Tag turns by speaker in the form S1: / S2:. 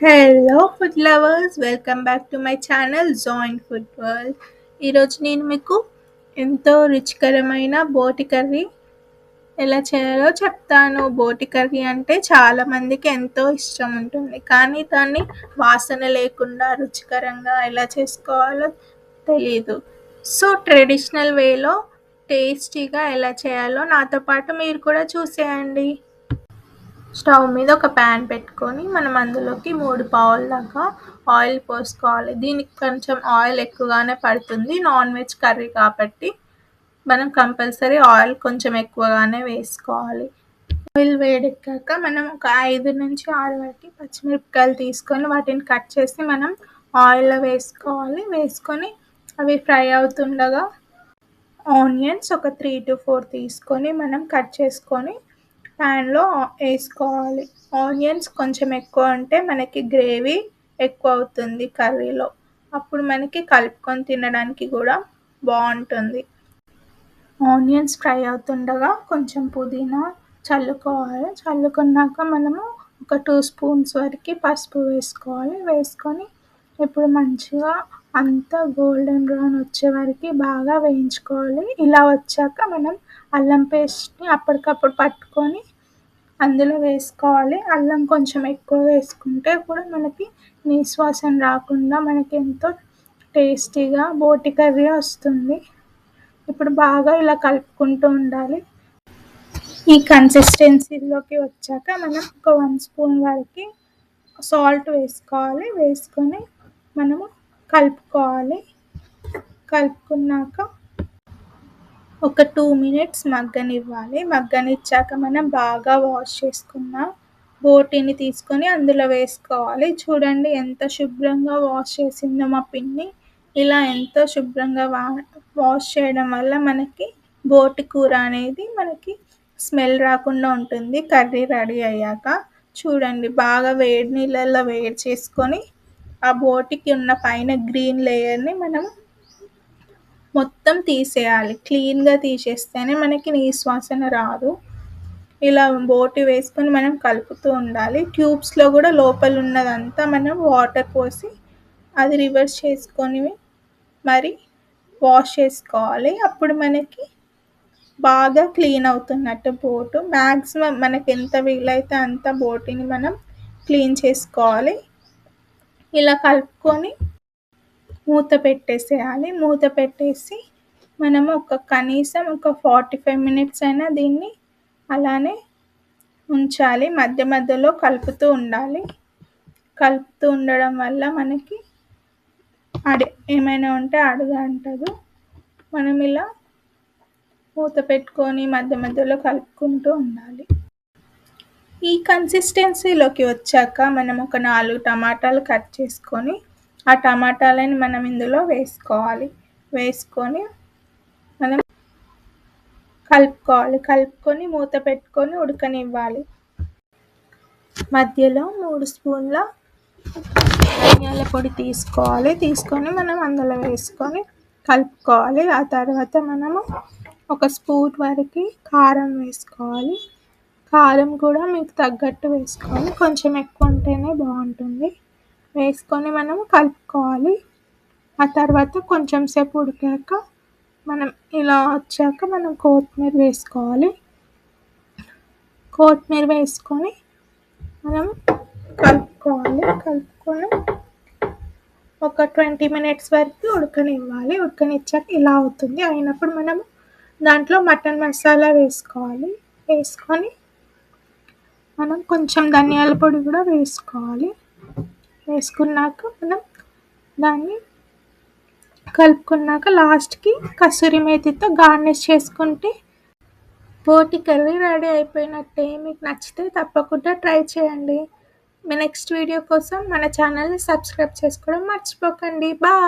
S1: Hello food lovers, welcome back to my channel joint food world. ఈరోజు నేను మీకు ఎంతో రుచికరమైన బోటి కర్రీ ఎలా చేయాలో చెప్తాను. బోటి కర్రీ అంటే చాలామందికి ఎంతో ఇష్టం ఉంటుంది, కానీ దాన్ని వాసన లేకుండా రుచికరంగా ఎలా చేసుకోవాలో తెలీదు. సో ట్రెడిషనల్ వేలో టేస్టీగా ఎలా చేయాలో నాతో పాటు మీరు కూడా చూసేయండి. స్టవ్ మీద ఒక ప్యాన్ పెట్టుకొని మనం అందులోకి 3 పావుల దాకా ఆయిల్ పోసుకోవాలి. దీనికి కొంచెం ఆయిల్ ఎక్కువగానే పడుతుంది, నాన్ వెజ్ కర్రీ కాబట్టి మనం కంపల్సరీ ఆయిల్ కొంచెం ఎక్కువగానే వేసుకోవాలి. ఆయిల్ వేడెక్కాక మనం ఒక 5 నుంచి 6 వరకు పచ్చిమిరపకాయలు తీసుకొని వాటిని కట్ చేసి మనం ఆయిల్లో వేసుకోవాలి. వేసుకొని అవి ఫ్రై అవుతుండగా ఆనియన్స్ ఒక 3 to 4 తీసుకొని మనం కట్ చేసుకొని ప్యాన్లో వేసుకోవాలి. ఆనియన్స్ కొంచెం ఎక్కువ ఉంటే మనకి గ్రేవీ ఎక్కువ అవుతుంది కర్రీలో, అప్పుడు మనకి కలుపుకొని తినడానికి కూడా బాగుంటుంది. ఆనియన్స్ ఫ్రై అవుతుండగా కొంచెం పుదీనా చల్లుకోవాలి. చల్లుకున్నాక మనము ఒక 2 స్పూన్స్ వరకు పసుపు వేసుకోవాలి. వేసుకొని ఇప్పుడు మంచిగా అంతా గోల్డెన్ బ్రౌన్ వచ్చే వరకు బాగా వేయించుకోవాలి. ఇలా వచ్చాక మనం అల్లం పేస్ట్ని అప్పటికప్పుడు పట్టుకొని అందులో వేసుకోవాలి. అల్లం కొంచెం ఎక్కువ వేసుకుంటే కూడా మనకి నీసు వాసన రాకుండా మనకి ఎంతో టేస్టీగా బోటి కర్రీ వస్తుంది. ఇప్పుడు బాగా ఇలా కలుపుకుంటూ ఉండాలి. ఈ కన్సిస్టెన్సీలోకి వచ్చాక మనం ఒక 1 స్పూన్ వరకు సాల్ట్ వేసుకోవాలి. వేసుకొని మనము కలుపుకోవాలి. కలుపుకున్నాక ఒక 2 minutes మగ్గనివ్వాలి. మగ్గనిచ్చాక మనం బాగా వాష్ చేసుకున్న బోటిని తీసుకొని అందులో వేసుకోవాలి. చూడండి ఎంత శుభ్రంగా వాష్ చేసిందో మా పిన్ని. ఇలా ఎంతో శుభ్రంగా వాష్ చేయడం వల్ల మనకి బోటి కూర అనేది మనకి స్మెల్ రాకుండా ఉంటుంది. కర్రీ రెడీ అయ్యాక చూడండి బాగా వేడి నీళ్ళల్లో వేడి చేసుకొని ఆ బోటికి ఉన్న పైన గ్రీన్ లేయర్ని మనం మొత్తం తీసేయాలి. క్లీన్గా తీసేస్తేనే మనకి నీసు వాసన రాదు. ఇలా బోటి వేసుకొని మనం కలుపుతూ ఉండాలి. ట్యూబ్స్లో కూడా లోపల ఉన్నదంతా మనం వాటర్ పోసి అది రివర్స్ చేసుకొని మరి వాష్ చేసుకోవాలి. అప్పుడు మనకి బాగా క్లీన్ అవుతున్నట్టు బోటు. మ్యాక్సిమం మనకి ఎంత వీలైతే అంత బోటిని మనం క్లీన్ చేసుకోవాలి. ఇలా కలుపుకొని మూత పెట్టేసేయాలి. మూత పెట్టేసి మనము కనీసం ఒక 45 minutes అయినా దీన్ని అలానే ఉంచాలి. మధ్య మధ్యలో కలుపుతూ ఉండాలి. కలుపుతూ ఉండడం వల్ల మనకి ఏమైనా ఉంటే అడుగు అంటదు. మనం ఇలా మూత పెట్టుకొని మధ్య మధ్యలో కలుపుకుంటూ ఉండాలి. ఈ కన్సిస్టెన్సీలోకి వచ్చాక మనం ఒక 4 టమాటాలు కట్ చేసుకొని ఆ టమాటాలని మనం ఇందులో వేసుకోవాలి. వేసుకొని మనం కలుపుకోవాలి. కలుపుకొని మూత పెట్టుకొని ఉడకనివ్వాలి. మధ్యలో 3 స్పూన్ల ధనియాల పొడి తీసుకోవాలి. తీసుకొని మనం అందులో వేసుకొని కలుపుకోవాలి. ఆ తర్వాత మనము ఒక స్పూన్ వరకు కారం వేసుకోవాలి. కారం కూడా మీకు తగ్గట్టు వేసుకోవాలి, కొంచెం ఎక్కువ ఉంటేనే బాగుంటుంది. వేసుకొని మనం కలుపుకోవాలి. ఆ తర్వాత కొంచెం సేపు ఉడికాక మనం ఇలా వచ్చాక మనం కొత్తిమీర వేసుకోవాలి. కొత్తిమీర వేసుకొని మనం కలుపుకోవాలి. కలుపుకొని ఒక 20 minutes వరకు ఉడకనివ్వాలి. ఉడకనిచ్చాక ఇలా అవుతుంది. అయినప్పుడు మనం దాంట్లో మటన్ మసాలా వేసుకోవాలి. వేసుకొని మనం కొంచెం ధనియాల పొడి కూడా వేసుకోవాలి. వేసుకున్నాక మనం దాన్ని కలుపుకున్నాక లాస్ట్కి కసూరి మేతితో గార్నిష్ చేసుకుంటే బోటి కర్రీ రెడీ అయిపోయినట్టే. మీకు నచ్చితే తప్పకుండా ట్రై చేయండి. మీ నెక్స్ట్ వీడియో కోసం మన ఛానల్ని సబ్స్క్రైబ్ చేసుకోవడం మర్చిపోకండి. బాయ్.